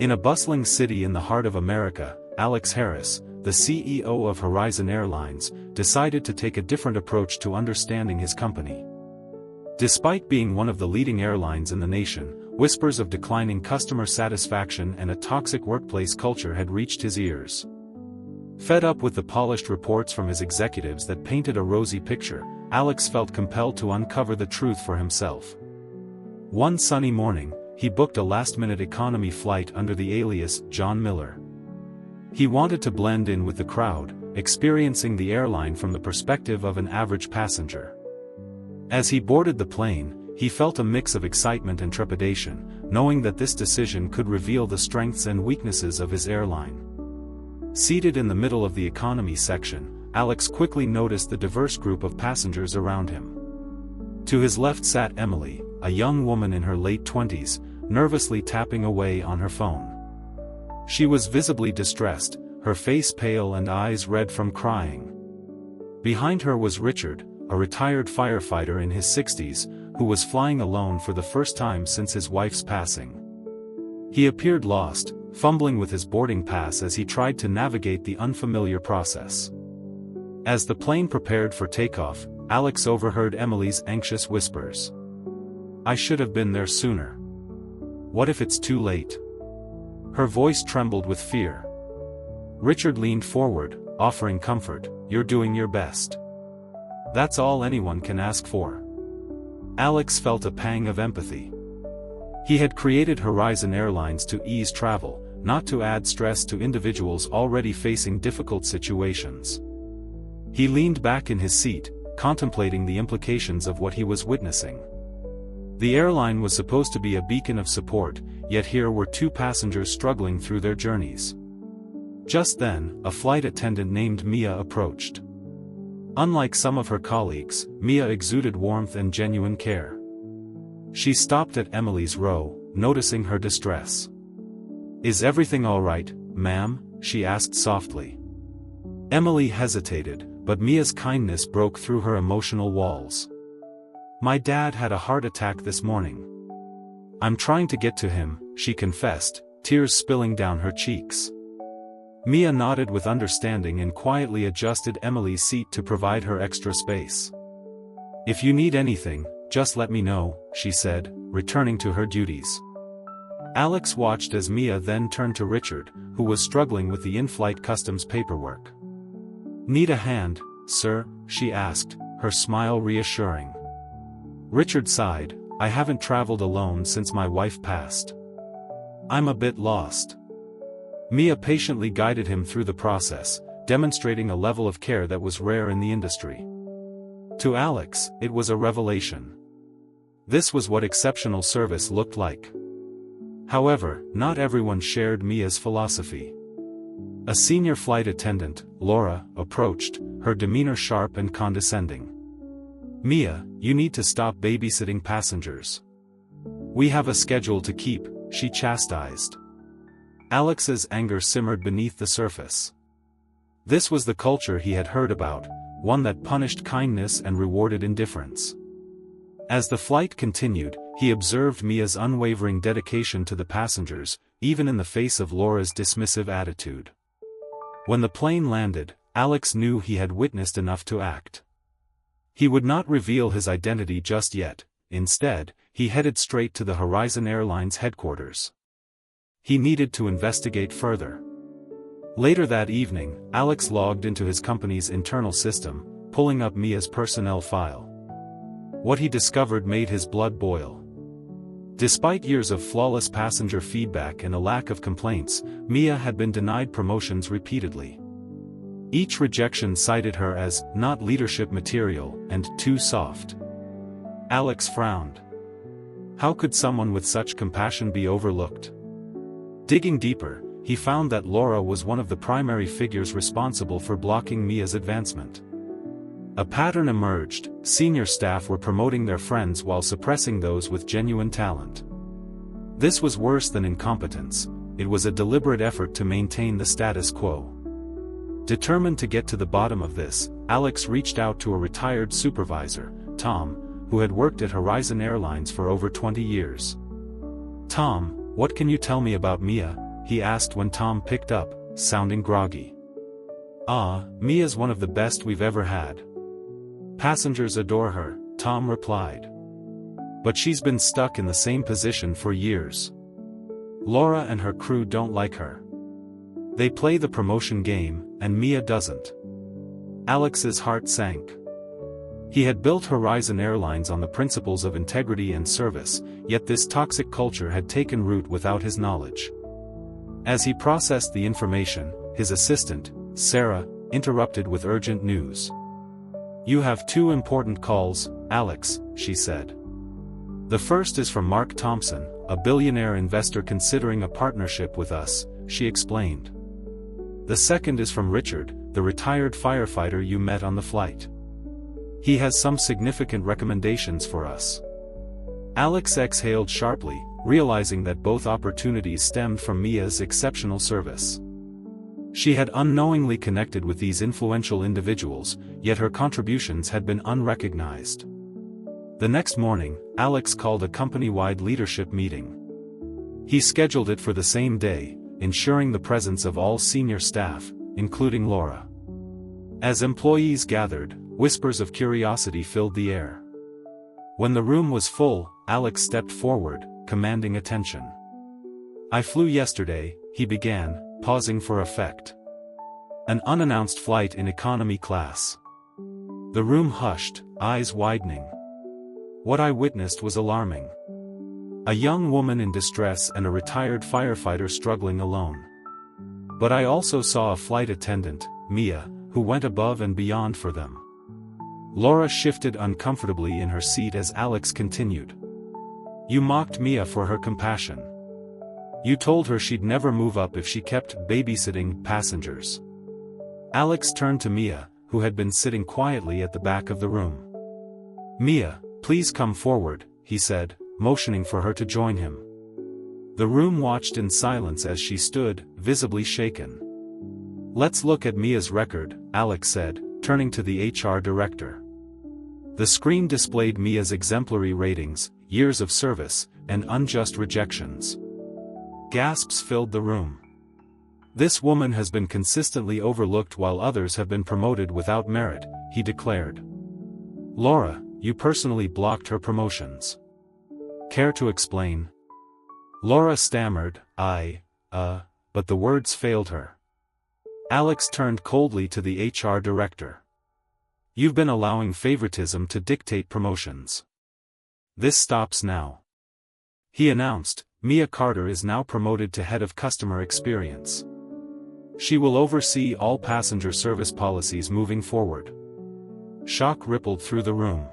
In a bustling city in the heart of America, Alex Harris, the CEO of Horizon Airlines, decided to take a different approach to understanding his company. Despite being one of the leading airlines in the nation, whispers of declining customer satisfaction and a toxic workplace culture had reached his ears. Fed up with the polished reports from his executives that painted a rosy picture, Alex felt compelled to uncover the truth for himself. One sunny morning, he booked a last-minute economy flight under the alias John Miller. He wanted to blend in with the crowd, experiencing the airline from the perspective of an average passenger. As he boarded the plane, he felt a mix of excitement and trepidation, knowing that this decision could reveal the strengths and weaknesses of his airline. Seated in the middle of the economy section, Alex quickly noticed the diverse group of passengers around him. To his left sat Emily, a young woman in her late 20s, nervously tapping away on her phone. She was visibly distressed, her face pale and eyes red from crying. Behind her was Richard, a retired firefighter in his 60s, who was flying alone for the first time since his wife's passing. He appeared lost, fumbling with his boarding pass as he tried to navigate the unfamiliar process. As the plane prepared for takeoff, Alex overheard Emily's anxious whispers. "I should have been there sooner. What if it's too late?" Her voice trembled with fear. Richard leaned forward, offering comfort. "You're doing your best. That's all anyone can ask for." Alex felt a pang of empathy. He had created Horizon Airlines to ease travel, not to add stress to individuals already facing difficult situations. He leaned back in his seat, contemplating the implications of what he was witnessing. The airline was supposed to be a beacon of support, yet here were two passengers struggling through their journeys. Just then, a flight attendant named Mia approached. Unlike some of her colleagues, Mia exuded warmth and genuine care. She stopped at Emily's row, noticing her distress. "Is everything all right, ma'am?" she asked softly. Emily hesitated, but Mia's kindness broke through her emotional walls. "My dad had a heart attack this morning. I'm trying to get to him," she confessed, tears spilling down her cheeks. Mia nodded with understanding and quietly adjusted Emily's seat to provide her extra space. "If you need anything, just let me know," she said, returning to her duties. Alex watched as Mia then turned to Richard, who was struggling with the in-flight customs paperwork. "Need a hand, sir?" she asked, her smile reassuring. Richard sighed. "I haven't traveled alone since my wife passed. I'm a bit lost." Mia patiently guided him through the process, demonstrating a level of care that was rare in the industry. To Alex, it was a revelation. This was what exceptional service looked like. However, not everyone shared Mia's philosophy. A senior flight attendant, Laura, approached, her demeanor sharp and condescending. "Mia, you need to stop babysitting passengers. We have a schedule to keep," she chastised. Alex's anger simmered beneath the surface. This was the culture he had heard about, one that punished kindness and rewarded indifference. As the flight continued, he observed Mia's unwavering dedication to the passengers, even in the face of Laura's dismissive attitude. When the plane landed, Alex knew he had witnessed enough to act. He would not reveal his identity just yet. Instead, he headed straight to the Horizon Airlines headquarters. He needed to investigate further. Later that evening, Alex logged into his company's internal system, pulling up Mia's personnel file. What he discovered made his blood boil. Despite years of flawless passenger feedback and a lack of complaints, Mia had been denied promotions repeatedly. Each rejection cited her as not leadership material and too soft. Alex frowned. How could someone with such compassion be overlooked? Digging deeper, he found that Laura was one of the primary figures responsible for blocking Mia's advancement. A pattern emerged: senior staff were promoting their friends while suppressing those with genuine talent. This was worse than incompetence, it was a deliberate effort to maintain the status quo. Determined to get to the bottom of this, Alex reached out to a retired supervisor, Tom, who had worked at Horizon Airlines for over 20 years. "Tom, what can you tell me about Mia?" he asked when Tom picked up, sounding groggy. Mia's one of the best we've ever had. Passengers adore her, Tom replied. But she's been stuck in the same position for years. Laura and her crew don't like her. They play the promotion game, and Mia doesn't. Alex's heart sank. He had built Horizon Airlines on the principles of integrity and service, yet this toxic culture had taken root without his knowledge. As he processed the information, his assistant, Sarah, interrupted with urgent news. "You have two important calls, Alex," she said. "The first is from Mark Thompson, a billionaire investor considering a partnership with us," she explained. "The second is from Richard, the retired firefighter you met on the flight. He has some significant recommendations for us." Alex exhaled sharply, realizing that both opportunities stemmed from Mia's exceptional service. She had unknowingly connected with these influential individuals, yet her contributions had been unrecognized. The next morning, Alex called a company-wide leadership meeting. He scheduled it for the same day, ensuring the presence of all senior staff, including Laura. As employees gathered, whispers of curiosity filled the air. When the room was full, Alex stepped forward, commanding attention. "I flew yesterday," he began, pausing for effect. "An unannounced flight in economy class." The room hushed, eyes widening. What I witnessed was alarming. A young woman in distress and a retired firefighter struggling alone. But I also saw a flight attendant, Mia, who went above and beyond for them. Laura shifted uncomfortably in her seat as Alex continued. "You mocked Mia for her compassion. You told her she'd never move up if she kept babysitting passengers." Alex turned to Mia, who had been sitting quietly at the back of the room. "Mia, please come forward," he said, motioning for her to join him. The room watched in silence as she stood, visibly shaken. "Let's look at Mia's record," Alex said, turning to the HR director. The screen displayed Mia's exemplary ratings, years of service, and unjust rejections. Gasps filled the room. "This woman has been consistently overlooked while others have been promoted without merit," he declared. "Laura, you personally blocked her promotions. Care to explain?" Laura stammered, but the words failed her. Alex turned coldly to the HR director. "You've been allowing favoritism to dictate promotions. This stops now." He announced, "Mia Carter is now promoted to head of customer experience. She will oversee all passenger service policies moving forward." Shock rippled through the room.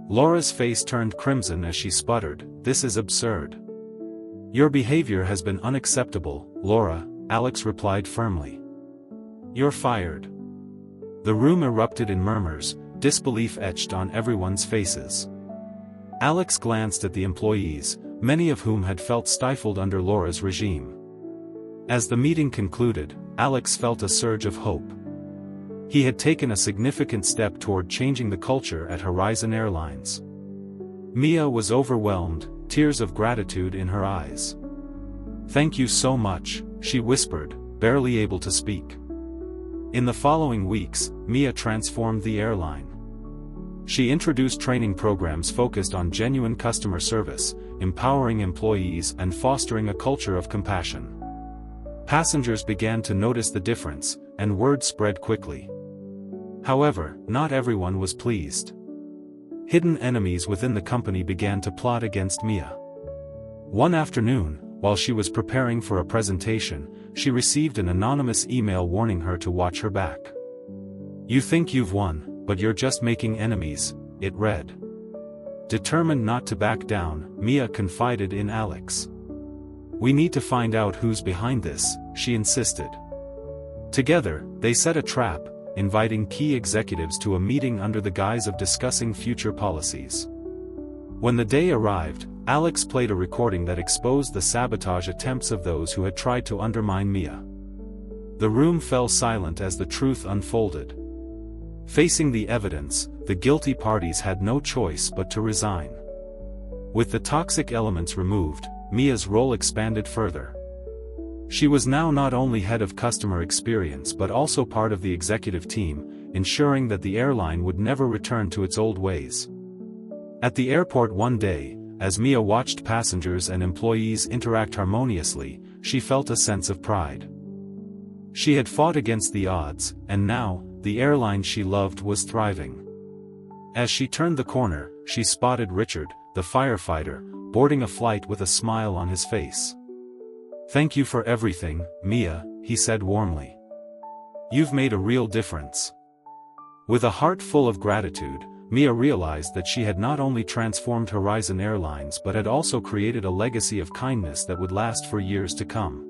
Laura's face turned crimson as she sputtered, "This is absurd." "Your behavior has been unacceptable, Laura," Alex replied firmly. "You're fired." The room erupted in murmurs, disbelief etched on everyone's faces. Alex glanced at the employees, many of whom had felt stifled under Laura's regime. As the meeting concluded, Alex felt a surge of hope. He had taken a significant step toward changing the culture at Horizon Airlines. Mia was overwhelmed, tears of gratitude in her eyes. "Thank you so much," she whispered, barely able to speak. In the following weeks, Mia transformed the airline. She introduced training programs focused on genuine customer service, empowering employees and fostering a culture of compassion. Passengers began to notice the difference, and word spread quickly. However, not everyone was pleased. Hidden enemies within the company began to plot against Mia. One afternoon, while she was preparing for a presentation, she received an anonymous email warning her to watch her back. "You think you've won, but you're just making enemies," it read. Determined not to back down, Mia confided in Alex. "We need to find out who's behind this," she insisted. Together, they set a trap, inviting key executives to a meeting under the guise of discussing future policies. When the day arrived, Alex played a recording that exposed the sabotage attempts of those who had tried to undermine Mia. The room fell silent as the truth unfolded. Facing the evidence, the guilty parties had no choice but to resign. With the toxic elements removed, Mia's role expanded further. She was now not only head of customer experience but also part of the executive team, ensuring that the airline would never return to its old ways. At the airport one day, as Mia watched passengers and employees interact harmoniously, she felt a sense of pride. She had fought against the odds, and now, the airline she loved was thriving. As she turned the corner, she spotted Richard, the firefighter, boarding a flight with a smile on his face. "Thank you for everything, Mia," he said warmly. "You've made a real difference." With a heart full of gratitude, Mia realized that she had not only transformed Horizon Airlines but had also created a legacy of kindness that would last for years to come.